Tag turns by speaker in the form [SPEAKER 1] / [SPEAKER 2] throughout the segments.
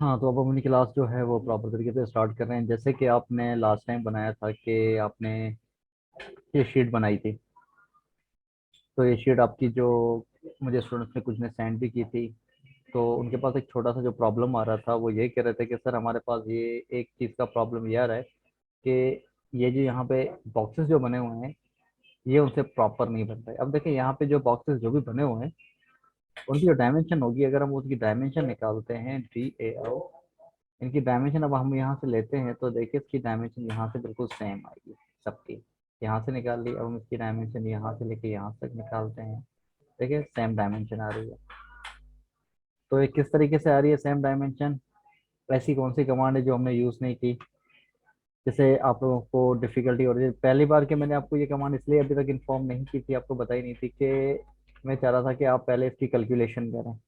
[SPEAKER 1] हाँ, तो अब अपनी क्लास जो है वो प्रॉपर तरीके से स्टार्ट कर रहे हैं। जैसे कि आपने लास्ट टाइम बनाया था कि आपने ये शीट बनाई थी। तो ये शीट आपकी जो मुझे स्टूडेंट्स ने कुछ ने सेंड भी की थी। तो उनके पास एक छोटा सा जो प्रॉब्लम आ रहा था वो ये कह रहे थे कि सर हमारे पास ये एक चीज़ का प्रॉब्लम ये आ रहा है कि ये जो यहाँ पे बॉक्सेस जो बने हुए हैं ये उनसे प्रॉपर नहीं बन रहे। अब देखिए यहाँ पे जो बॉक्सेस जो भी बने हुए हैं उनकी जो डायमेंशन होगी, अगर हम उसकी डायमेंशन निकालते हैं DAO, इनकी डायमेंशन अब हम यहाँ से लेते हैं तो देखिए इसकी डायमेंशन यहाँ से बिल्कुल सेम आएगी सबकी। यहाँ से निकाल ली, अब हम इसकी डायमेंशन यहाँ से लेके यहाँ तक निकालते हैं। देखिए सेम डायमेंशन आ रही है। तो ये किस तरीके से आ रही है सेम डायमेंशन? ऐसी कौन सी कमांड है जो हमने यूज़ नहीं की, जैसे आप लोगों को डिफिकल्टी हो रही है? पहली बार के मैंने आपको ये कमांड इसलिए अभी तक इन्फॉर्म नहीं की थी, आपको बताई नहीं थी कि मैं चाह रहा था कि आप पहले इसकी कैलकुलेशन करें।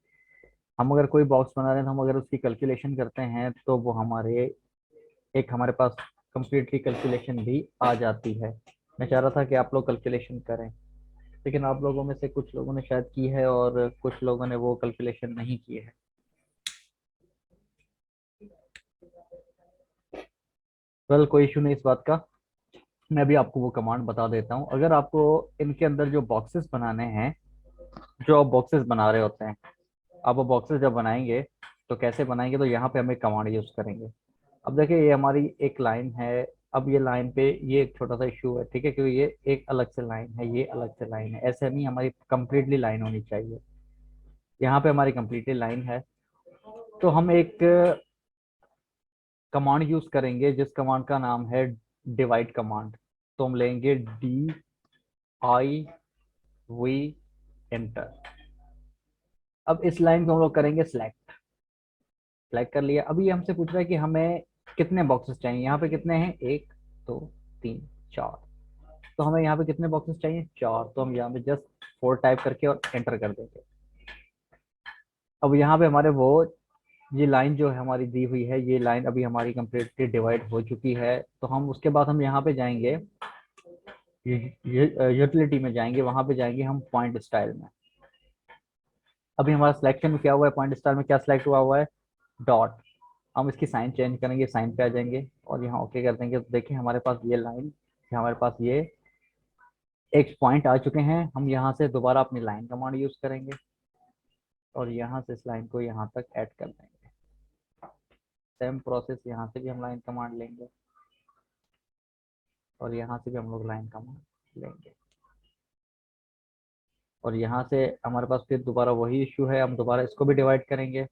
[SPEAKER 1] हम अगर कोई बॉक्स बना रहे हैं तो हम अगर उसकी कैलकुलेशन करते हैं तो वो हमारे पास कंप्लीटली कैलकुलेशन भी आ जाती है। मैं चाह रहा था कि आप लोग कैलकुलेशन करें, लेकिन आप लोगों में से कुछ लोगों ने शायद की है और कुछ लोगों ने वो कैलकुलेशन नहीं की है। वेल, कोई इशू नहीं इस बात का। मैं भी आपको वो कमांड बता देता हूँ। अगर आपको इनके अंदर जो बॉक्सेस बनाने हैं, जो आप बॉक्सेस बना रहे होते हैं, आप वो बॉक्सेस जब बनाएंगे तो कैसे बनाएंगे, तो यहाँ पे हम एक कमांड यूज करेंगे। अब देखिए ये हमारी एक लाइन है। अब ये लाइन पे ये एक छोटा सा इशू है, ठीक है, क्योंकि ये एक अलग से लाइन है, ये अलग से लाइन है, ऐसे नहीं, हमारी कंप्लीटली लाइन होनी चाहिए। यहाँ पे हमारी कंप्लीटली लाइन है। तो हम एक कमांड यूज करेंगे जिस कमांड का नाम है डिवाइड कमांड। तो हम लेंगे DIV एंटर। अब इस लाइन को हम लोग करेंगे सिलेक्ट। सिलेक्ट कर लिया। अभी ये हमसे पूछ रहा है कि हमें कितने बॉक्सेस चाहिए। यहाँ पे कितने हैं? एक, दो, तीन, चार। तो हमें यहाँ पे कितने बॉक्सेस चाहिए? चार। तो हम यहाँ पे जस्ट 4 टाइप करके और एंटर कर देंगे। अब यहाँ पे हमारे वो ये लाइन जो है हमारी दी हुई है, ये लाइन अभी हमारी कंप्लीटली डिवाइड हो चुकी है। तो हम उसके बाद हम यहाँ पे जाएंगे, यूटिलिटी में जाएंगे, वहां पे जाएंगे हम पॉइंट स्टाइल में। अभी हमारा सिलेक्शन में क्या हुआ है? पॉइंट स्टाइल में क्या सिलेक्ट हुआ हुआ है? डॉट। हम इसकी साइन चेंज करेंगे, साइन पे आ जाएंगे और यहाँ ओके कर देंगे। तो देखिए हमारे पास ये लाइन, हमारे पास ये एक पॉइंट आ चुके हैं। हम यहाँ से दोबारा अपनी लाइन कमांड यूज करेंगे और यहाँ से इस लाइन को यहाँ तक ऐड कर देंगे। सेम प्रोसेस यहाँ से भी हम लाइन कमांड लेंगे और यहाँ से भी हम लोग लाइन कमांड लेंगे। और यहाँ से हमारे पास फिर दोबारा वही इश्यू है, हम दोबारा इसको भी डिवाइड करेंगे।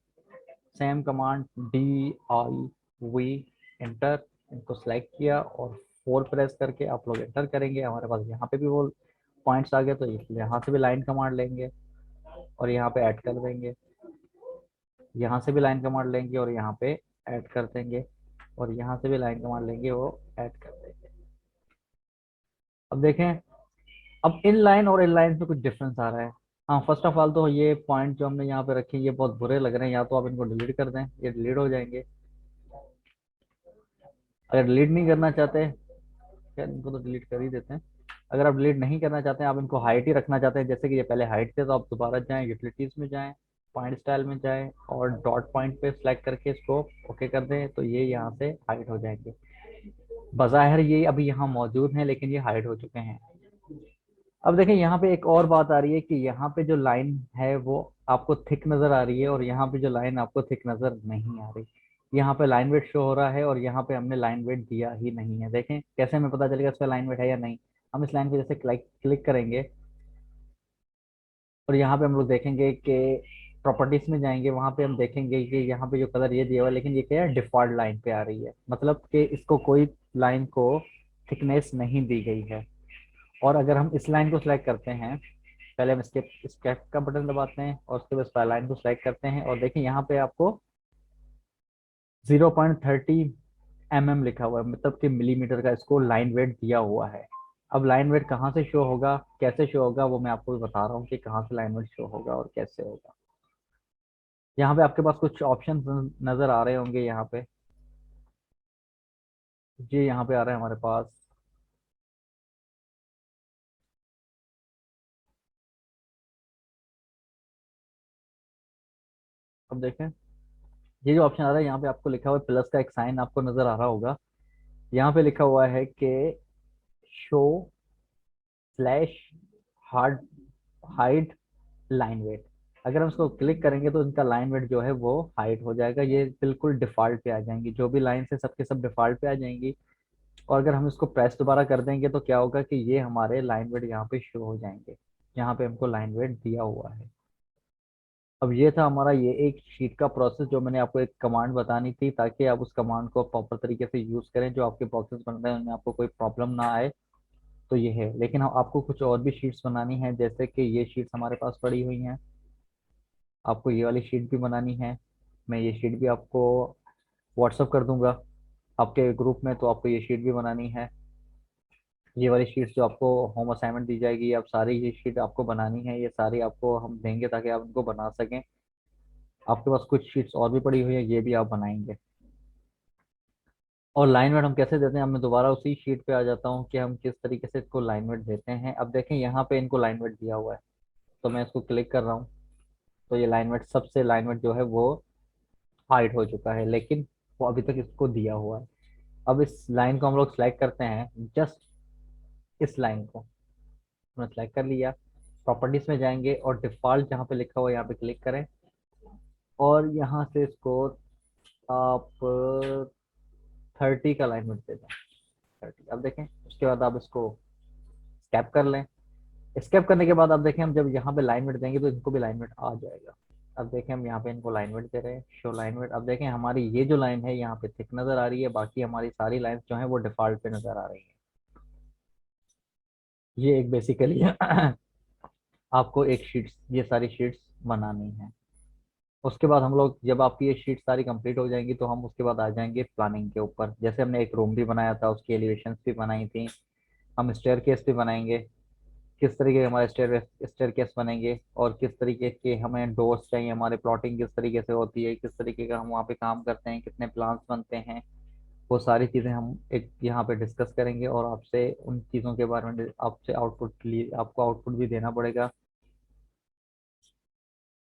[SPEAKER 1] Same command DIV enter. इनको सेलेक्ट किया और 4 प्रेस करके आप लोग एंटर करेंगे। हमारे पास यहाँ पे भी वो पॉइंट्स आ गए, तो यहाँ से भी लाइन कमांड लेंगे और यहाँ पे ऐड कर देंगे। यहाँ से भी लाइन कमांड लेंगे और यहाँ पे ऐड कर देंगे और यहाँ से भी लाइन कमांड लेंगे, वो ऐड कर देंगे। अब देखें, अब इन लाइन और इन लाइन में कुछ डिफरेंस आ रहा है। हाँ, फर्स्ट ऑफ ऑल तो ये पॉइंट जो हमने यहाँ पे रखे ये बहुत बुरे लग रहे हैं, या तो आप इनको डिलीट कर दें, ये डिलीट हो जाएंगे। अगर डिलीट नहीं करना चाहते, खैर इनको तो डिलीट कर ही देते हैं। अगर आप डिलीट नहीं करना चाहते हैं, आप इनको हाइट ही रखना चाहते हैं, जैसे कि ये पहले हाइट थे, तो आप दोबारा जाएं, यूटिलिटीज में जाएं, पॉइंट स्टाइल में जाएं और डॉट पॉइंट पे सिलेक्ट करके इसको ओके कर दें, तो ये यहाँ से हाइड हो जाएंगे। बज़ाहिर ये अभी यहाँ मौजूद हैं लेकिन ये हाइड हो चुके हैं। अब देखें यहाँ पे एक और बात आ रही है कि यहाँ पे जो लाइन है वो आपको थिक नजर आ रही है और यहाँ पे जो लाइन आपको थिक नजर नहीं आ रही। यहाँ पे लाइन वेट शो हो रहा है और यहाँ पे हमने लाइन वेट दिया ही नहीं है। देखें कैसे हमें पता चलेगा इस पर लाइन वेट है या नहीं। हम इस लाइन पे जैसे क्लिक क्लिक करेंगे और यहाँ पे हम लोग देखेंगे कि प्रॉपर्टीज में जाएंगे, वहां पे हम देखेंगे कि यहाँ पे जो कलर ये दिया हुआ है, लेकिन ये क्या है, डिफॉल्ट लाइन पे आ रही है, मतलब कि इसको कोई लाइन को थिकनेस नहीं दी गई है। और अगर हम इस लाइन को सिलेक्ट करते हैं, पहले हम स्केप का बटन दबाते हैं और उसके बाद लाइन को सिलेक्ट करते हैं और देखिए यहाँ पे आपको 0.30 mm लिखा हुआ है, मतलब कि मिलीमीटर का इसको लाइन वेट दिया हुआ है। अब लाइन वेट कहाँ से शो होगा, कैसे शो होगा, वो मैं आपको भी बता रहा हूँ कि कहाँ से लाइन वेट शो होगा और कैसे होगा। यहाँ पे आपके पास कुछ ऑप्शन नजर आ रहे होंगे यहाँ पे। जी यहाँ पे आ रहा है हमारे पास। अब देखें ये जो ऑप्शन आ रहा है यहाँ पे आपको लिखा हुआ है प्लस का एक साइन आपको नजर आ रहा होगा। यहाँ पे लिखा हुआ है कि show slash hard hide line weight. अगर हम इसको क्लिक करेंगे तो इनका लाइन वेट जो है वो हाइड हो जाएगा, ये बिल्कुल डिफॉल्ट पे आ जाएंगी, जो भी लाइन है सबके सब डिफॉल्ट पे आ जाएंगी। और अगर हम इसको प्रेस दोबारा कर देंगे तो क्या होगा कि ये हमारे लाइन वेट यहाँ पे शो हो जाएंगे, यहाँ पे हमको लाइन वेट दिया हुआ है। अब ये था हमारा ये एक शीट का प्रोसेस, जो मैंने आपको एक कमांड बतानी थी ताकि आप उस कमांड को प्रॉपर तरीके से यूज करें, जो आपके बॉक्सेस बन रहे हैं उनमें आपको कोई प्रॉब्लम ना आए। तो ये है, लेकिन आपको कुछ और भी शीट्स बनानी है, जैसे कि ये शीट्स हमारे पास पड़ी हुई हैं, आपको ये वाली शीट भी बनानी है। मैं ये शीट भी आपको व्हाट्सअप कर दूंगा आपके ग्रुप में, तो आपको ये शीट भी बनानी है। ये वाली शीट्स जो आपको होम असाइनमेंट दी जाएगी, आप सारी ये शीट आपको बनानी है, ये सारी आपको हम देंगे ताकि आप इनको बना सकें। आपके पास कुछ शीट्स और भी पड़ी हुई है, ये भी आप बनाएंगे। और लाइन वेट हम कैसे देते हैं, अब मैं दोबारा उसी शीट पे आ जाता हूँ कि हम किस तरीके से इसको लाइन वेट देते हैं। अब देखें यहाँ पे इनको लाइन वेट दिया हुआ है, तो मैं इसको क्लिक कर रहा हूँ, तो ये लाइन वेट सबसे लाइन वेट जो है वो हाइड हो चुका है, लेकिन वो अभी तक इसको दिया हुआ है। अब इस लाइन को हम लोग सेलेक्ट करते हैं, जस्ट इस लाइन को हमने सेलेक्ट कर लिया। प्रॉपर्टीज में जाएंगे और डिफॉल्ट जहाँ पे लिखा हुआ है यहाँ पे क्लिक करें, और यहाँ से इसको आप 30 का अलाइनमेंट दे दें, 30। अब देखें उसके बाद आप इसको स्कैप कर लें। स्कैप करने के बाद आप देखें हम जब यहाँ पे लाइनमेट देंगे तो इनको भी लाइनमेट आ जाएगा। अब देखें हम यहाँ पे इनको लाइनमेट दे रहे हैं, शो लाइनमेट। अब देखें हमारी ये जो लाइन है यहाँ पे थिक नजर आ रही है, बाकी हमारी सारी लाइंस जो है वो डिफॉल्ट पे नजर आ रही है। ये एक बेसिकली आपको एक शीट्स, ये सारी शीट्स बनानी है। उसके बाद हम लोग जब आपकी ये शीट सारी कंप्लीट हो जाएंगी तो हम उसके बाद आ जाएंगे प्लानिंग के ऊपर। जैसे हमने एक रूम भी बनाया था, उसकी एलिवेशंस भी बनाई थी, हम स्टेयर केस भी बनाएंगे। किस तरीके के हमारे स्टेयर केस बनेंगे और किस तरीके के हमें डोर्स चाहिए, हमारे प्लॉटिंग किस तरीके से होती है, किस तरीके का हम वहाँ पे काम करते हैं, कितने प्लान्स बनते हैं, वो सारी चीज़ें हम एक यहाँ पे डिस्कस करेंगे। और आपसे उन चीज़ों के बारे में आपसे आउटपुट लिए आपको आउटपुट भी देना पड़ेगा।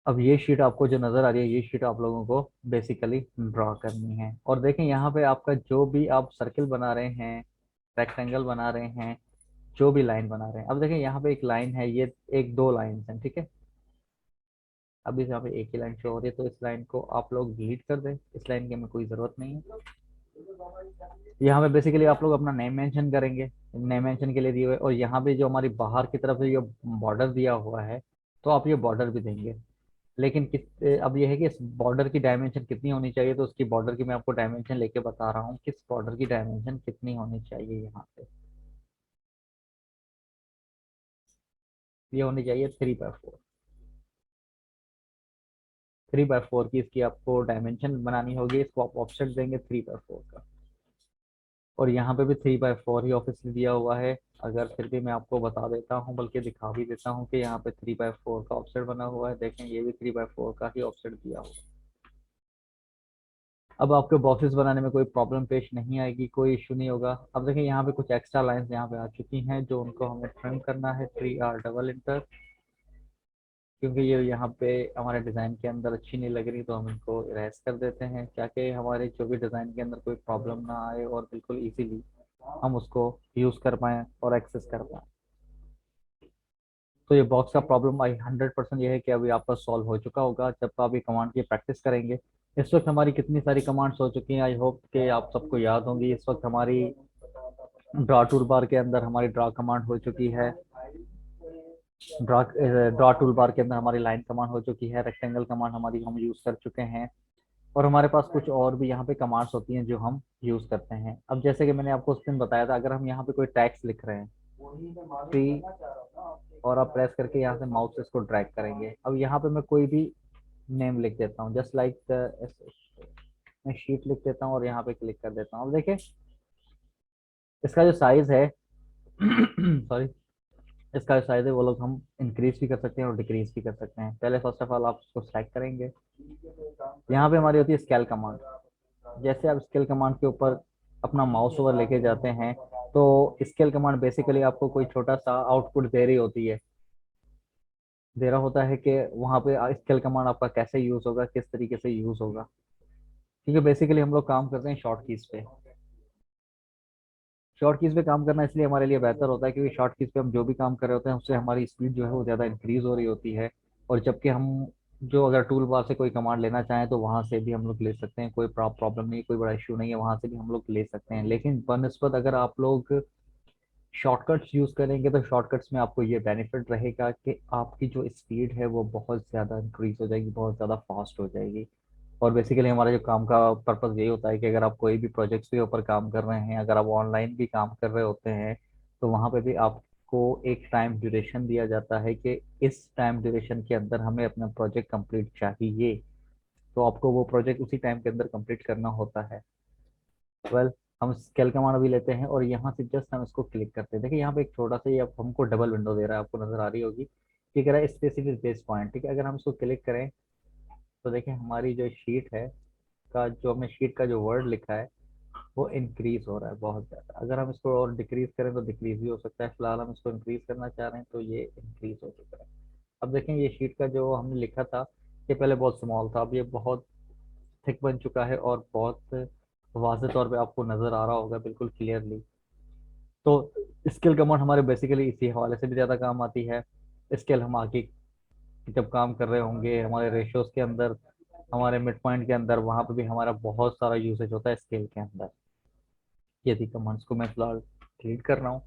[SPEAKER 1] अब ये शीट आपको जो नज़र आ रही है, ये शीट आप लोगों को बेसिकली ड्रॉ करनी है। और देखें यहाँ पे आपका जो भी आप सर्किल बना रहे हैं, रेक्टेंगल बना रहे हैं, जो भी लाइन बना रहे हैं, अब देखें यहाँ पे एक लाइन है, ये एक दो लाइन है, ठीक है। अभी यहाँ पे एक ही लाइन शो हो रही है, तो इस लाइन को आप लोग डिलीट कर दें, इस लाइन की हमें कोई ज़रूरत नहीं है। यहाँ पे बेसिकली आप लोग अपना नेम मेंशन करेंगे, नेम मेंशन के लिए दिए हुए, और यहाँ पे जो हमारी बाहर की तरफ जो बॉर्डर दिया हुआ है, तो आप ये बॉर्डर भी देंगे। लेकिन अब ये है कि इस बॉर्डर की डायमेंशन कितनी होनी चाहिए, तो उसकी बॉर्डर की मैं आपको डायमेंशन लेके बता रहा हूँ, किस बॉर्डर की डायमेंशन कितनी होनी चाहिए। यहाँ पे ये होनी चाहिए 3/4। 3/4 की इसकी आपको डायमेंशन बनानी होगी, इसको आप ऑफसेट देंगे 3/4 का। और यहाँ पे भी 3/4 ही ऑफिस दिया हुआ है। अगर फिर भी मैं आपको बता देता हूँ, बल्कि दिखा भी देता हूँ कि यहाँ पे 3/4 का ऑफसेट बना हुआ है, देखें ये भी 3/4 का ही ऑफसेट दिया हुआ है। अब आपके बॉक्सेस बनाने में कोई प्रॉब्लम पेश नहीं आएगी, कोई इशू नहीं होगा। अब देखिए यहाँ पे कुछ एक्स्ट्रा लाइंस यहाँ पे आ चुकी हैं, जो उनको हमें ट्रिम करना है, 3R डबल इंटर, क्योंकि ये यहाँ पे हमारे डिज़ाइन के अंदर अच्छी नहीं लग रही, तो हम इनको इरेज कर देते हैं ताकि हमारे जो भी डिज़ाइन के अंदर कोई प्रॉब्लम ना आए और बिल्कुल इजीली हम उसको यूज़ कर पाएँ और एक्सेस कर पाएँ। तो ये बॉक्स का प्रॉब्लम आई 100% ये है कि अभी आपका सॉल्व हो चुका होगा जब आप ये कमांड की प्रैक्टिस करेंगे। इस वक्त हमारी कितनी सारी कमांड्स हो चुकी हैं, आई होप कि आप सबको याद होंगी। इस वक्त हमारी ड्रा टूल बार के अंदर हमारी ड्रा कमांड हो चुकी है, ड्रा ड्रा टूल बार के अंदर हमारी लाइन कमांड हो चुकी है, रेक्टेंगल कमांड हमारी हम यूज़ कर चुके हैं, और हमारे पास कुछ और भी यहाँ पे कमांड्स होती हैं जो हम यूज़ करते हैं। अब जैसे कि मैंने आपको उस दिन बताया था, अगर हम यहाँ पे कोई टैक्स लिख रहे हैं, फ्री, और आप प्रेस करके यहाँ से माउस से इसको ड्रैग करेंगे। अब यहाँ पे मैं कोई भी नेम लिख देता हूँ, जस्ट लाइक मैं शीट लिख देता हूँ और यहाँ पे क्लिक कर देता हूँ। अब देखिए इसका जो साइज है सॉरी, इसका जो साइज है वो लोग हम इंक्रीज भी कर सकते हैं और डिक्रीज भी कर सकते हैं। पहले फर्स्ट ऑफ ऑल आप उसको सेलेक्ट करेंगे, यहाँ पे हमारी होती है स्केल कमांड। जैसे आप स्केल कमांड के ऊपर अपना माउस ओवर लेके जाते हैं, तो स्केल कमांड बेसिकली आपको कोई छोटा सा आउटपुट दे रही होती है, दे रहा होता है कि वहाँ पे स्केल कमांड आपका कैसे यूज होगा, किस तरीके से यूज होगा। क्योंकि बेसिकली हम लोग काम करते हैं शॉर्ट कीज पे। शॉर्ट कीज पे काम करना इसलिए हमारे लिए बेहतर होता है क्योंकि शॉर्ट कीज पे हम जो भी काम कर रहे होते हैं उससे हमारी स्पीड जो है वो ज़्यादा इंक्रीज हो रही होती है। और जबकि हम जो अगर टूल बार से कोई कमांड लेना चाहें तो वहां से भी हम लोग ले सकते हैं, कोई प्रॉब्लम नहीं, कोई बड़ा इशू नहीं है, वहां से भी हम लोग ले सकते हैं। लेकिन बनस्पत अगर आप लोग शॉर्टकट्स यूज करेंगे तो शॉर्टकट्स में आपको ये बेनिफिट रहेगा कि आपकी जो स्पीड है वो बहुत ज़्यादा इंक्रीज हो जाएगी, बहुत ज़्यादा फास्ट हो जाएगी। और बेसिकली हमारा जो काम का पर्पस यही होता है कि अगर आप कोई भी प्रोजेक्ट्स के ऊपर काम कर रहे हैं, अगर आप ऑनलाइन भी काम कर रहे होते हैं, तो वहाँ पे भी आपको एक टाइम ड्यूरेशन दिया जाता है कि इस टाइम ड्यूरेशन के अंदर हमें अपना प्रोजेक्ट कंप्लीट चाहिए। तो आपको वो प्रोजेक्ट उसी टाइम के अंदर कंप्लीट करना होता है। वेल, हम स्केल कमांड भी लेते हैं और यहाँ से जस्ट हम इसको क्लिक करते हैं। देखिए यहाँ पे एक छोटा सा ये अब हमको डबल विंडो दे रहा है, आपको नजर आ रही होगी कि कह रहा है स्पेसिफिक बेस पॉइंट। ठीक है, अगर हम इसको क्लिक करें तो देखिए हमारी जो शीट है का जो हमने शीट का जो वर्ड लिखा है वो इंक्रीज हो रहा है बहुत ज़्यादा। अगर हम इसको और डिक्रीज करें तो डिक्रीज भी हो सकता है, फिलहाल हम इसको इंक्रीज करना चाह रहे हैं तो ये इंक्रीज हो चुका है। अब देखें ये शीट का जो हमने लिखा था ये पहले बहुत स्मॉल था, अब ये बहुत थिक बन चुका है और बहुत वाज़ेह तौर पे आपको नज़र आ रहा होगा बिल्कुल क्लियरली। तो स्केल कमांड हमारे बेसिकली इसी हवाले से भी ज़्यादा काम आती है। स्केल हम आगे जब काम कर रहे होंगे हमारे रेशियोज के अंदर, हमारे मिड पॉइंट के अंदर, वहां पे भी हमारा बहुत सारा यूसेज होता है स्केल के अंदर। ये थी कमांड्स को मैं फिलहाल डिलीट कर रहा हूँ।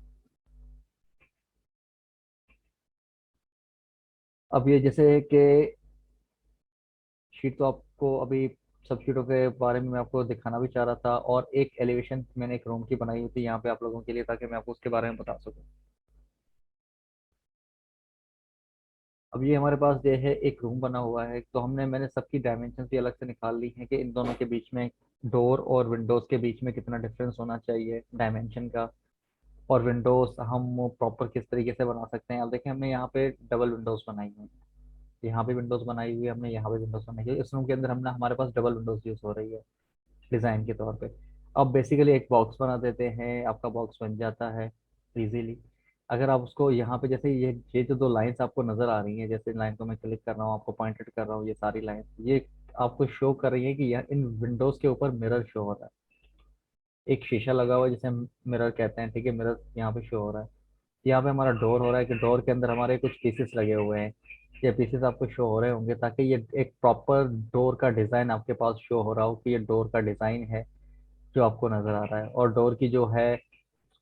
[SPEAKER 1] अब ये जैसे कि शीट तो आपको अभी सब शीटों के बारे में मैं आपको दिखाना भी चाह रहा था, और एक एलिवेशन मैंने एक रूम की बनाई हुई थी यहाँ पे आप लोगों के लिए ताकि मैं आपको उसके बारे में बता सकूँ। अब ये हमारे पास जो है एक रूम बना हुआ है, तो मैंने सबकी डायमेंशन भी अलग से निकाल ली है कि इन दोनों के बीच में, डोर और विंडोज के बीच में कितना डिफरेंस होना चाहिए डायमेंशन का। और विंडोज हम प्रॉपर किस तरीके से बना सकते हैं। अब देखिए हमने यहाँ पे डबल विंडोज बनाई हुई है, यहाँ पे विंडोज बनाई हुई है हमने, यहाँ पे विंडोज बनाई हुई है। इस रूम के अंदर हमने हमारे पास डबल विंडोज यूज हो रही है डिजाइन के तौर पे। अब बेसिकली एक बॉक्स बना देते हैं, आपका बॉक्स बन जाता है इजीली। अगर आप उसको यहाँ पे जैसे ये जो दो लाइंस आपको नजर आ रही हैं, जैसे लाइन को मैं क्लिक कर रहा हूँ आपको पॉइंटेड कर रहा हूँ, ये सारी लाइन ये आपको शो कर रही है कि यह इन विंडोज के ऊपर मिरर शो हो रहा है। एक शीशा लगा हुआ है जिसे हम मिरर कहते हैं। ठीक है, मिरर यहाँ पे शो हो रहा है। यहाँ पे हमारा डोर हो रहा है कि डोर के अंदर हमारे कुछ पीसेस लगे हुए हैं। ये पीसेस आपको शो हो रहे होंगे ताकि ये एक प्रॉपर डोर का डिजाइन आपके पास शो हो रहा हो कि ये डोर का डिजाइन है जो आपको नजर आ रहा है। और डोर की जो है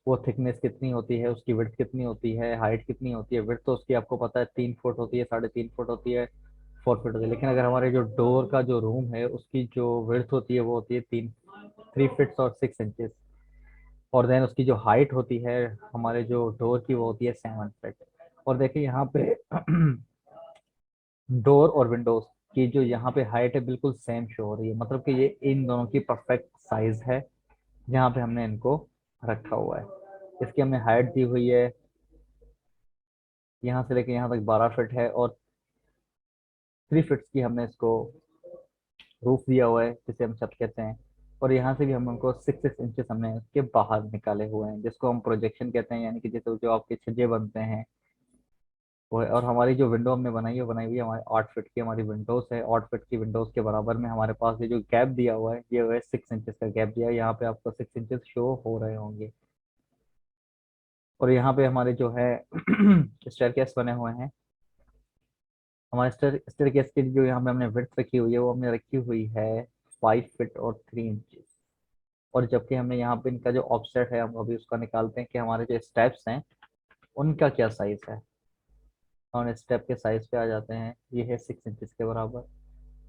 [SPEAKER 1] वो थिकनेस कितनी होती है, उसकी विड्थ कितनी होती है, हाइट कितनी होती है। विड्थ तो उसकी आपको पता है 3 फुट होती है, 3.5 फुट होती है, 4 फुट होती है। लेकिन अगर हमारे जो डोर का जो रूम है उसकी जो विड्थ होती है वो होती है 3 फीट और 6 इंचेस। और देन उसकी जो हाइट होती है हमारे जो डोर की वो होती है 7 फीट। और देखिए यहाँ पे डोर और विंडोज की जो यहाँ पे हाइट है बिल्कुल सेम शो हो रही है, मतलब कि ये इन दोनों की परफेक्ट साइज है जहाँ पे हमने इनको रखा हुआ है। इसकी हमने हाइट दी हुई है यहाँ से लेके यहाँ तक 12 फीट है, और 3 फीट की हमने इसको रूफ दिया हुआ है जिसे हम छत कहते हैं। और यहाँ से भी हम उनको 6 6 इंचेस हमने इसके बाहर निकाले हुए हैं जिसको हम प्रोजेक्शन कहते हैं, यानी कि जैसे जो आपके छज्जे बनते हैं वो है। और हमारी जो विंडो हमने बनाई हुई है हमारी 8 फीट की हमारी विंडोज है। 8 फीट की विंडोज के बराबर में हमारे पास ये जो गैप दिया हुआ है ये है 6 इंचेस का गैप दिया है, यहाँ पे आपको 6 इंचेस शो हो रहे होंगे। और यहाँ पे हमारे जो है स्टेयरकेस बने हुए हैं। हमारे स्टेयरकेस की जो यहाँ पे हमने विड्थ रखी हुई है वो हमने रखी हुई है 5 फीट और 3 इंचेस। और जबकि हमने यहाँ पे इनका जो ऑफसेट है हम अभी उसका निकालते हैं कि हमारे जो स्टेप्स हैं उनका क्या साइज है। और स्टेप के साइज पे आ जाते हैं, ये है 6 इंचेस के बराबर।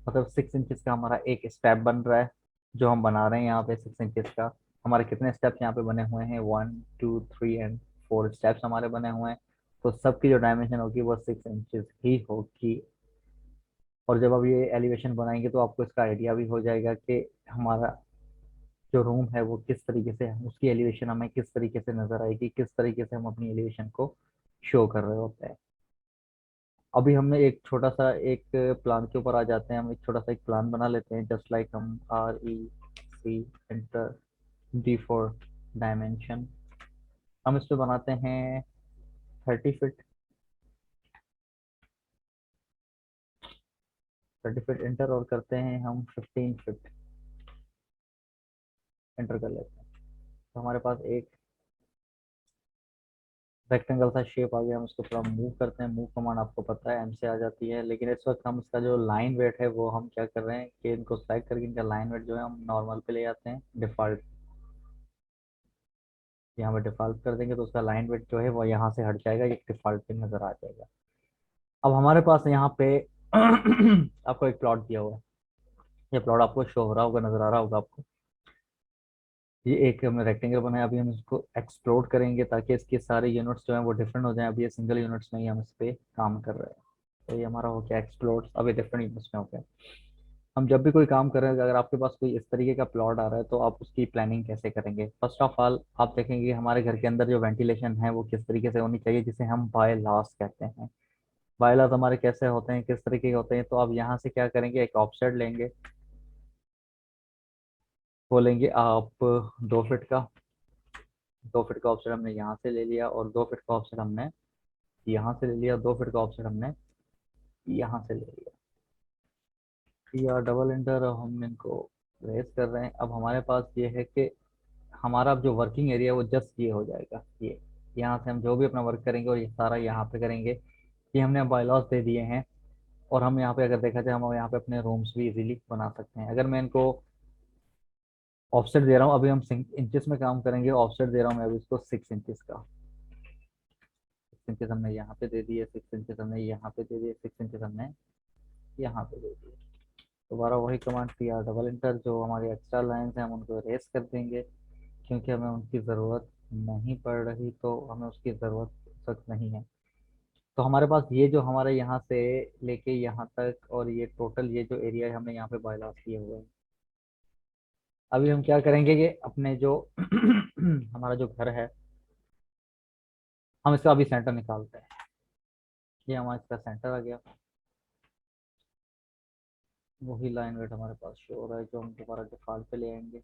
[SPEAKER 1] मतलब 6 इंचेस का हमारा एक स्टेप बन रहा है जो हम बना रहे हैं यहाँ पे 6 इंचेस का। हमारे कितने स्टेप्स यहाँ पे बने हुए हैं, 1 2 3 एंड 4 स्टेप्स हमारे बने हुए हैं। तो सबकी जो डायमेंशन होगी वो 6 इंचेस ही होगी। और जब आप ये एलिवेशन बनाएंगे तो आपको इसका आइडिया भी हो जाएगा कि हमारा जो रूम है वो किस तरीके से, उसकी एलिवेशन हमें किस तरीके से नजर आएगी, किस तरीके से हम अपनी एलिवेशन को शो कर रहे होते हैं। अभी हमने एक छोटा सा एक प्लान के ऊपर आ जाते हैं। हम एक छोटा सा एक प्लान बना लेते हैं, जस्ट लाइक हम REC एंटर D4 डायमेंशन। हम इस पे बनाते हैं 30 फीट। 30 फीट एंटर और करते हैं हम 15 फीट। एंटर कर लेते हैं। तो हमारे पास एक रेक्टेंगल सा शेप आ गया। हम इसको थोड़ा मूव करते हैं। मूव कमांड आपको पता है एम से आ जाती है, लेकिन इस वक्त हम इसका जो लाइन वेट है वो हम क्या कर रहे हैं कि इनको सेलेक्ट करके इनका लाइन वेट जो है हम नॉर्मल पे ले आते हैं, डिफॉल्ट। यहाँ पे डिफॉल्ट कर देंगे तो उसका लाइन वेट जो है वो यहाँ से हट जाएगा, ये डिफॉल्ट पे नजर आ जाएगा। अब हमारे पास यहाँ पे आपको एक प्लॉट दिया हुआ है। ये प्लॉट आपको शो हो रहा होगा, नजर आ रहा होगा आपको। ये एक हमने रेक्टेंगल बनाया। अभी हम इसको एक्सप्लोड करेंगे ताकि इसके सारे यूनिट्स जो हैं वो डिफरेंट हो जाएं। अभी ये सिंगल यूनिट्स में ही हम इस पे काम कर रहे हैं। तो ये हमारा हो गया एक्सप्लोड, अभी डिफरेंट यूनिट्स में हो गया। हम जब भी कोई काम कर रहे हैं, अगर आपके पास कोई इस तरीके का प्लॉट आ रहा है तो आप उसकी प्लानिंग कैसे करेंगे? फर्स्ट ऑफ ऑल आप देखेंगे कि हमारे घर के अंदर जो वेंटिलेशन है वो किस तरीके से होनी चाहिए, जिसे हम बाय लॉस कहते हैं। बाय लॉस हमारे कैसे होते हैं, किस तरीके के होते हैं? तो आप यहाँ से क्या करेंगे, एक ऑफसेट लेंगे। वो लेंगे आप 2 फीट का। 2 फीट का ऑफसेट हमने यहाँ से ले लिया, और 2 फीट का ऑफसेट हमने यहाँ से ले लिया। 2 फीट का ऑफसेट हमने यहाँ से ले लिया। या डबल इंटर हम इनको रेस कर रहे हैं। अब हमारे पास ये है कि हमारा जो वर्किंग एरिया वो जस्ट ये हो जाएगा। ये यहाँ से हम जो भी अपना वर्क करेंगे और ये सारा यहाँ पे करेंगे। ये हमने बायलॉस दे दिए हैं। और हम यहाँ पे अगर देखा जाए, हम यहाँ पे अपने रूम्स भी इजीली बना सकते हैं। अगर मैं इनको ऑफसेट दे रहा हूँ, अभी हम 6 इंचेस में काम करेंगे। ऑफसेट दे रहा हूँ मैं अभी इसको 6 इंचेस का। 6 इंचेस हमने यहाँ पे दे दिए, 6 इंचेस हमने यहाँ पे दे दिए, 6 इंचेस हमने यहाँ पे दे दिए। दोबारा वही command P R double inter. जो हमारी एक्स्ट्रा लाइन्स हैं हम उनको रेस कर देंगे, क्योंकि हमें उनकी ज़रूरत नहीं पड़ रही, तो हमें उसकी ज़रूरत उस वक्त नहीं है। तो हमारे पास ये जो हमारे यहाँ से लेके यहाँ तक, और ये टोटल ये जो एरिया है हमने यहाँ पे बायलॉस किए हुए हैं। अभी हम क्या करेंगे कि अपने जो हमारा जो घर है, हम इसका अभी सेंटर निकालते हैं। ये हमारा इसका सेंटर आ गया। वही लाइन वेट हमारे पास शो हो रहा है, जो हम दोबारा डिफॉल्ट पे ले आएंगे।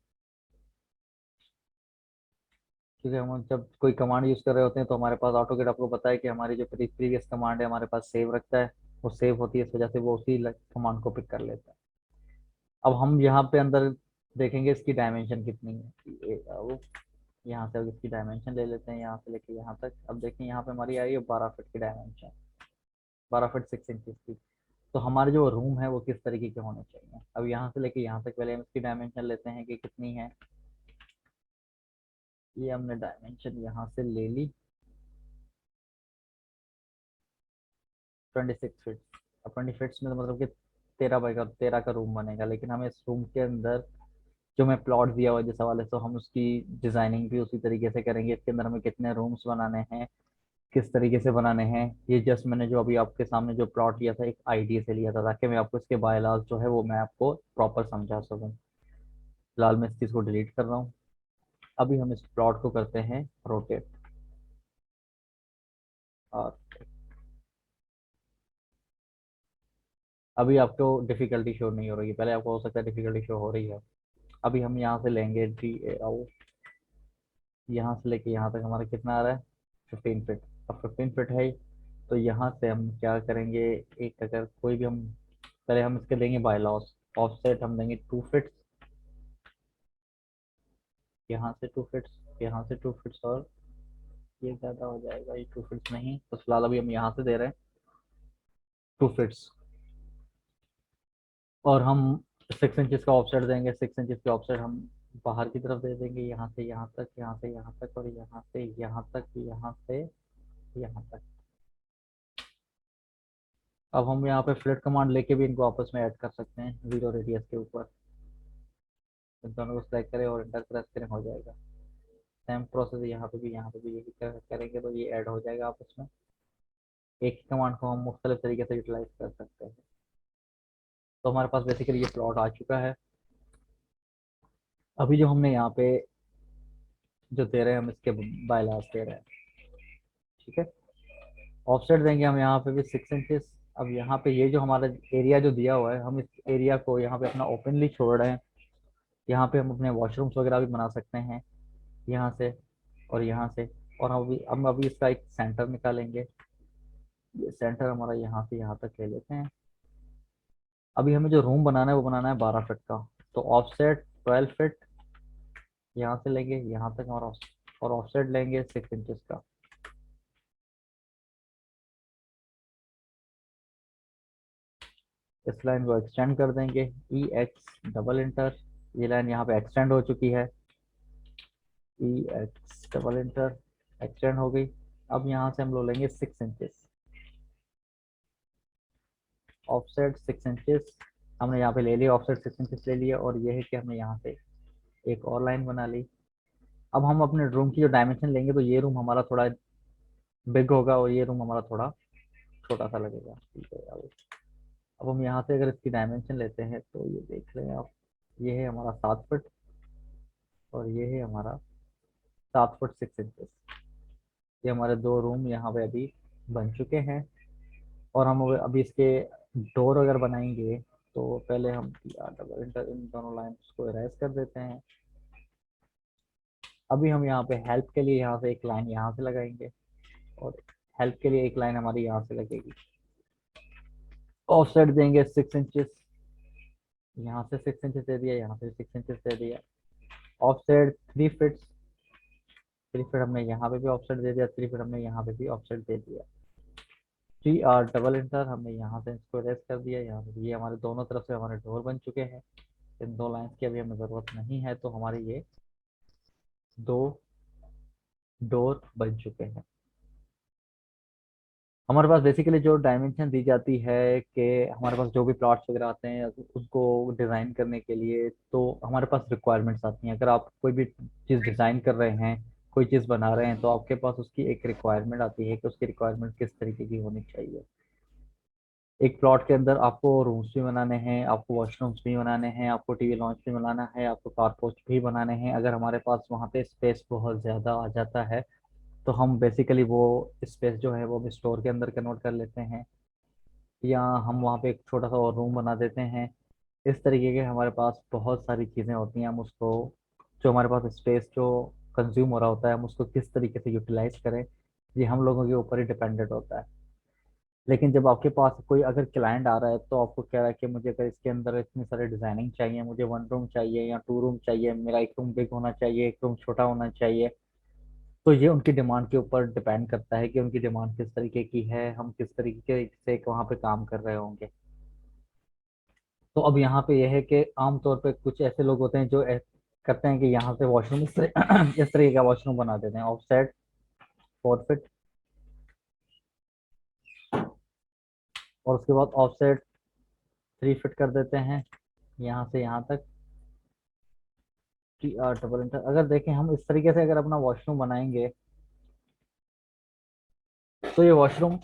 [SPEAKER 1] क्योंकि हम जब कोई कमांड यूज कर रहे होते हैं तो हमारे पास ऑटोकेट, आपको पता है कि हमारी जो प्रीवियस कमांड है हमारे पास सेव रखता है। वो सेव होती है, इस वजह से वो उसी कमांड को पिक कर लेता है। अब हम यहाँ पे अंदर देखेंगे इसकी डायमेंशन कितनी है। अब यहाँ से अब इसकी डायमेंशन ले लेते हैं, यहाँ से लेके यहाँ तक। अब देखें यहाँ पे हमारी आई है 12 फीट की डायमेंशन, 12 फीट 6 इंचेस की। तो हमारे जो रूम है वो किस तरीके के होने चाहिए? अब यहाँ से लेके यहाँ तक पहले हम इसकी डायमेंशन लेते हैं कि कितनी है। ये हमने डायमेंशन यहाँ से ले ली, 26 फीट। अब 20 फीट्स में तो मतलब कि 13 का रूम बनेगा। लेकिन हमें इस रूम के अंदर जो मैं प्लॉट दिया हुआ है जिस हवाले से, हम उसकी डिजाइनिंग भी उसी तरीके से करेंगे। इसके अंदर हमें कितने रूम्स बनाने हैं, किस तरीके से बनाने हैं, ये जस्ट मैंने जो अभी आपके सामने जो प्लॉट लिया था एक आईडिया से लिया था, ताकि मैं आपको इसके बायलॉज जो है वो मैं आपको प्रॉपर समझा सकूं। फिलहाल मैं इस चीज़ को डिलीट कर रहा हूँ। अभी हम इस प्लॉट को करते हैं रोटेट। और अभी आपको डिफिकल्टी शो नहीं हो रही है, पहले आपको हो सकता है डिफिकल्टी शो हो रही है। अभी हम यहाँ से लेंगे DAO। यहाँ से लेके यहाँ तक हमारा कितना आ रहा है, 15 फीट। अब 15 फीट है। तो यहाँ से हम क्या करेंगे, एक अगर कोई भी हम पहले हम इसके देंगे बाय लॉस। ऑफसेट हम देंगे 2 फीट, यहाँ से 2 फीट, यहाँ से 2 फीट, और ये ज़्यादा हो जाएगा, ये 2 फीट नहीं। तो फिलहाल अभी हम यहाँ से दे रहे हैं 2 फीट। और हम 6 इंचेस का ऑफसेट देंगे। 6 इंचेस के ऑफसेट हम बाहर की तरफ दे देंगे, यहाँ से यहाँ तक, यहाँ से यहाँ तक, और यहाँ से यहाँ तक, यहाँ से यहाँ तक। अब हम यहाँ पे फ्लिट कमांड लेके भी इनको आपस में ऐड कर सकते हैं 0 रेडियस के ऊपर। इन दोनों को सेलेक्ट करें और इंटर प्रेस करें, हो जाएगा। सेम प्रोसेस यहाँ पे भी, यहाँ पे भी यही करेंगे तो ये ऐड हो जाएगा आपस में। एक ही कमांड को हम मुख्तलिफ तरीके से यूटिलाइज कर सकते हैं। तो हमारे पास बेसिकली ये प्लॉट आ चुका है। अभी जो हमने यहाँ पे जो दे रहे हैं, हम इसके बायलास दे रहे हैं, ठीक है। ऑफसेट देंगे हम यहाँ पे भी 6 इंचेस। अब यहाँ पे ये जो हमारा एरिया जो दिया हुआ है, हम इस एरिया को यहाँ पे अपना ओपनली छोड़ रहे हैं। यहाँ पे हम अपने वॉशरूम्स वगैरह भी बना सकते हैं, यहाँ से और यहाँ से। और हम अभी इसका एक सेंटर निकालेंगे। ये सेंटर हमारा यहाँ से यहाँ तक ले लेते हैं। अभी हमें जो रूम बनाना है वो बनाना है 12 फीट का। तो ऑफसेट 12 फीट, यहाँ से लेंगे यहाँ तक हमारा और ऑफसेट लेंगे 6 इंचेस का। इस लाइन को एक्सटेंड कर देंगे, ई एक्स डबल इंटर, ये लाइन यहाँ पे एक्सटेंड हो चुकी है, ई एक्स डबल इंटर एक्सटेंड हो गई। अब यहाँ से हम लोग लेंगे 6 इंचेस, ऑफसेट 6 इंचेस हमने यहाँ पे ले लिया, ऑफसेट 6 इंचेस ले लिया। और ये है कि हमने यहाँ पे एक और लाइन बना ली। अब हम अपने रूम की जो डायमेंशन लेंगे तो ये रूम हमारा थोड़ा बिग होगा और ये रूम हमारा थोड़ा छोटा सा लगेगा, ठीक है। अब हम यहाँ से अगर इसकी डायमेंशन लेते हैं तो ये देख लें आप, ये है हमारा 7 फुट और ये है हमारा 7 फुट 6 इंचेस। ये हमारे दो रूम यहाँ पे अभी बन चुके हैं। और हम अभी इसके डोर अगर बनाएंगे तो पहले हम डबल इंटर इन दोनों लाइन्स को इरेज कर देते हैं। अभी हम यहाँ पे हेल्प के लिए यहाँ से एक लाइन यहाँ से लगाएंगे और हेल्प के लिए एक लाइन हमारी यहाँ से लगेगी। ऑफसेट देंगे 6 इंचेस, यहाँ से 6 इंचेस दे दिया, यहाँ से 6 इंचेस दे दिया। ऑफसेट 3 फीट, 3 फीट हमने यहाँ पे भी ऑफसेट दे दिया, 3 फीट हमने यहाँ पे भी ऑफसेट दे दिया। 3R डबल इंटर हमने यहाँ से इसको रेस कर दिया, यहाँ से ये हमारे दोनों तरफ से हमारे डोर बन चुके हैं। इन दो लाइंस की अभी हमें ज़रूरत नहीं है, तो हमारे ये दो डोर बन चुके हैं। हमारे पास बेसिकली जो डायमेंशन दी जाती है कि हमारे पास जो भी प्लॉट्स वगैरह आते हैं उसको डिज़ाइन करने के लिए, तो हमारे पास रिक्वायरमेंट्स आती हैं। अगर आप कोई भी चीज़ डिज़ाइन कर रहे हैं, कोई चीज़ बना रहे हैं, तो आपके पास उसकी एक रिक्वायरमेंट आती है कि उसकी रिक्वायरमेंट किस तरीके की होनी चाहिए। एक प्लॉट के अंदर आपको रूम्स भी बनाने हैं, आपको वॉशरूम्स भी बनाने हैं, आपको टीवी लॉन्च भी बनाना है, आपको कार पोस्ट भी बनाने हैं। अगर हमारे पास वहाँ पे स्पेस बहुत ज़्यादा आ जाता है तो हम बेसिकली वो स्पेस जो है वो हम स्टोर के अंदर कन्वर्ट कर लेते हैं, या हम वहाँ पे एक छोटा सा और रूम बना देते हैं। इस तरीके के हमारे पास बहुत सारी चीज़ें होती हैं। हम उसको, जो हमारे पास स्पेस जो कंज्यूम हो रहा होता है, हम उसको किस तरीके से यूटिलाइज करें, ये हम लोगों के ऊपर ही डिपेंडेंट होता है। लेकिन जब आपके पास कोई अगर क्लाइंट आ रहा है तो आपको कह रहा है कि मुझे अगर इसके अंदर इतने सारे डिजाइनिंग चाहिए, मुझे 1 रूम चाहिए या 2 रूम चाहिए, मेरा एक रूम बिग होना चाहिए, एक रूम छोटा होना चाहिए, तो ये उनकी डिमांड के ऊपर डिपेंड करता है कि उनकी डिमांड किस तरीके की है, हम किस तरीके से वहाँ पे काम कर रहे होंगे। तो अब यहाँ पे यह है कि आमतौर पे कुछ ऐसे लोग होते हैं जो करते हैं कि यहाँ से वॉशरूम इस तरीके का वॉशरूम बना देते हैं, ऑफ साइड 4 फीट, और उसके बाद ऑफ साइड 3 फीट कर देते हैं यहाँ से यहाँ तक। डबल इंटर अगर देखें हम इस तरीके से अगर अपना वॉशरूम बनाएंगे तो ये वॉशरूम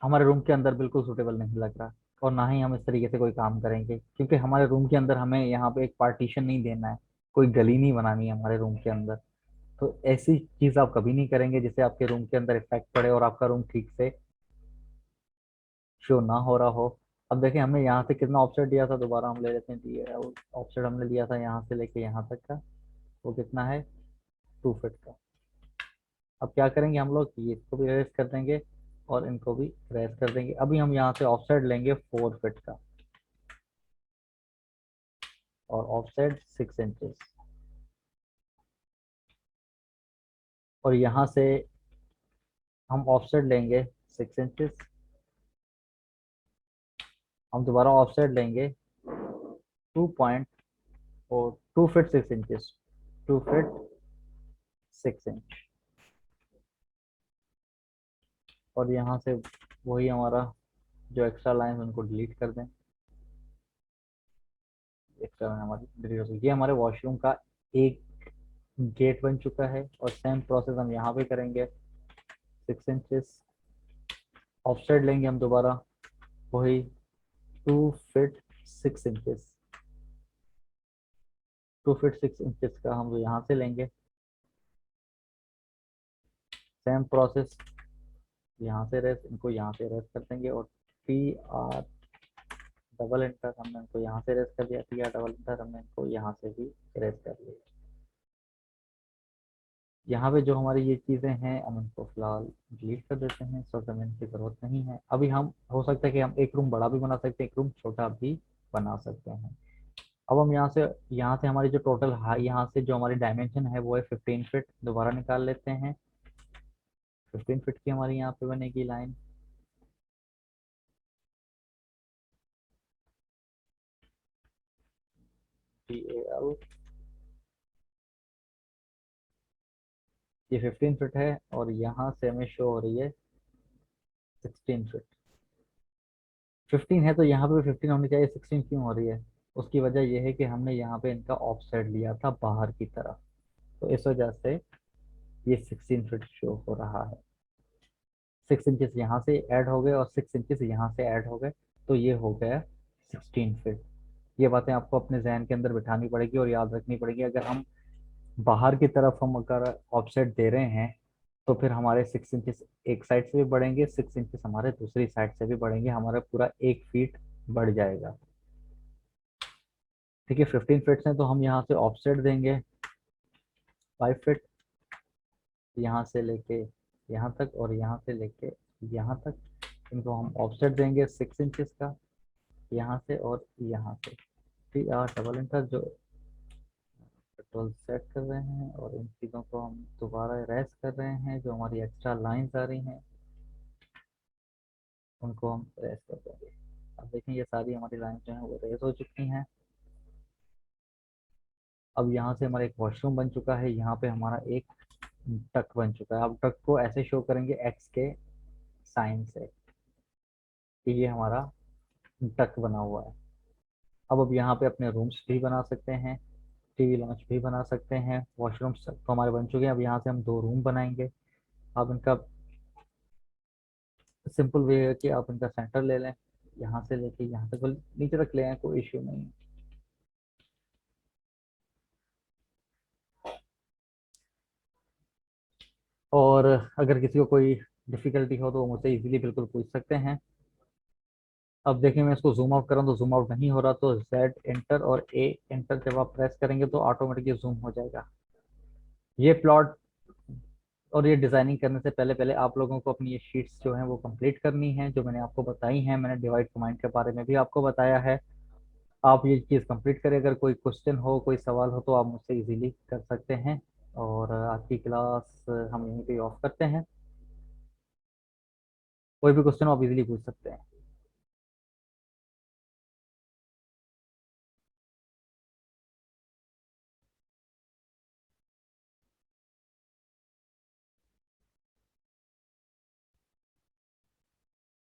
[SPEAKER 1] हमारे रूम के अंदर बिल्कुल सूटेबल नहीं लग रहा, और ना ही हम इस तरीके से कोई काम करेंगे, क्योंकि हमारे रूम के अंदर हमें यहाँ पे एक पार्टीशन नहीं देना है, कोई गली नहीं बनानी है हमारे रूम के अंदर। तो ऐसी चीज आप कभी नहीं करेंगे जिससे आपके रूम के अंदर इफेक्ट पड़े और आपका रूम ठीक से शो ना हो रहा हो। अब देखें हमने यहाँ से कितना ऑफसेट दिया था, दोबारा हम ले लेते हैं, दिया ऑफसेट हमने लिया था यहाँ से लेके यहाँ तक का, वो कितना है 2 फीट का। अब क्या करेंगे हम लोग, ये इसको भी रेस कर देंगे और इनको भी रेस कर देंगे। अभी हम यहाँ से ऑफसेट लेंगे 4 फीट का और ऑफसेट 6 इंचेस, और यहाँ से हम ऑफसेट लेंगे 6 इंचेस, हम दोबारा ऑफसेट लेंगे 2 पॉइंट और 2 फीट 6 इंचेस, 2 फीट 6 इंच। और यहाँ से वही हमारा जो एक्स्ट्रा लाइन उनको डिलीट कर दें, एक्स्ट्रा लाइन हमारी डिलीट हो गई। ये हमारे वॉशरूम का एक गेट बन चुका है, और सेम प्रोसेस हम यहाँ पे करेंगे 6 इंचेस, ऑफसेट लेंगे हम दोबारा वही 2 फीट 6 इंचेस, 2 फीट 6 इंचेस का हम यहाँ से लेंगे, सेम प्रोसेस यहाँ से रेस, इनको यहाँ से रेस कर देंगे। और PR डबल इंटर हमने इनको यहाँ से रेस कर दिया, PR डबल इंटर हमने इनको यहाँ से भी रेस कर लिया। यहाँ पे जो हमारी ये चीज़ें हैं हम इनको फिलहाल डिलीट कर देते हैं, सो हमें इनकी ज़रूरत नहीं है। अभी हम हो सकता है कि हम एक रूम बड़ा भी बना सकते हैं, एक रूम छोटा भी बना सकते हैं। अब हम यहाँ से हमारी जो टोटल हाई, यहाँ से जो हमारी डायमेंशन है वो है 15 फीट। दोबारा निकाल लेते हैं। 15 फीट की हमारी यहाँ पे बनेगी लाइन। DAL, ये 15 फीट है और यहाँ से हमें शो हो रही है 16 फीट। 15 है तो यहाँ पे भी 15 होनी चाहिए, 16 क्यों हो रही है? उसकी वजह यह है कि हमने यहाँ पे इनका ऑफसेट लिया था बाहर की तरफ, तो इस वजह से ये 16 फीट शो हो रहा है। 6 इंचेस यहाँ से ऐड हो गए और 6 इंचेस यहाँ से ऐड हो गए, तो ये हो गया 16 फीट। ये बातें आपको अपने जहन के अंदर बिठानी पड़ेगी और याद रखनी पड़ेगी। अगर हम बाहर की तरफ हम अगर ऑफसेट दे रहे हैं तो फिर हमारे 6 इंचेस एक साइड से भी बढ़ेंगे, 6 इंचेस हमारे दूसरी साइड से भी बढ़ेंगे, हमारा पूरा 1 फीट बढ़ जाएगा। ठीक है, 15 फीट से तो हम यहाँ से ऑफसेट देंगे 5 फीट, यहाँ से लेके यहाँ तक और यहाँ से लेके यहाँ तक। इनको हम ऑफसेट देंगे 6 इंचेस का, यहाँ से और यहाँ से। ठीक है, डबल इंटर जो पेट्रोल सेट कर रहे हैं और इन चीज़ों को हम दोबारा रेस कर रहे हैं। जो हमारी एक्स्ट्रा लाइंस आ रही हैं उनको हम रेस कर देंगे। अब देखें ये सारी हमारी लाइन जो है वो रेस हो चुकी हैं। अब यहाँ से हमारा एक वॉशरूम बन चुका है, यहाँ पे हमारा एक टक बन चुका है। अब टक को ऐसे शो करेंगे एक्स के साइन से कि ये हमारा टक बना हुआ है। अब यहाँ पे अपने रूम्स भी बना सकते हैं, टीवी लॉन्च भी बना सकते हैं। वॉशरूम्स तो हमारे बन चुके हैं। अब यहाँ से हम 2 रूम बनाएंगे। अब इनका सिंपल वे है कि आप इनका सेंटर ले लें, यहाँ से लेके यहाँ तक नीचे तक ले आए, कोई इश्यू नहीं है। और अगर किसी को कोई डिफिकल्टी हो तो वो मुझसे इजीली बिल्कुल पूछ सकते हैं। अब देखिए मैं इसको जूम आउट कर रहा हूँ तो जूम आउट नहीं हो रहा, तो Z एंटर और A एंटर जब आप प्रेस करेंगे तो ऑटोमेटिकली जूम हो जाएगा। ये प्लॉट और ये डिजाइनिंग करने से पहले पहले आप लोगों को अपनी ये शीट्स जो हैं वो कंप्लीट करनी है, जो मैंने आपको बताई हैं। मैंने डिवाइड कमांड के बारे में भी आपको बताया है। आप ये चीज़ कंप्लीट करें। अगर कोई क्वेश्चन हो, कोई सवाल हो तो आप मुझसे इजीली कर सकते हैं। और आज की क्लास हम यहीं पे ऑफ करते हैं। कोई भी क्वेश्चन आप इजीली पूछ सकते हैं।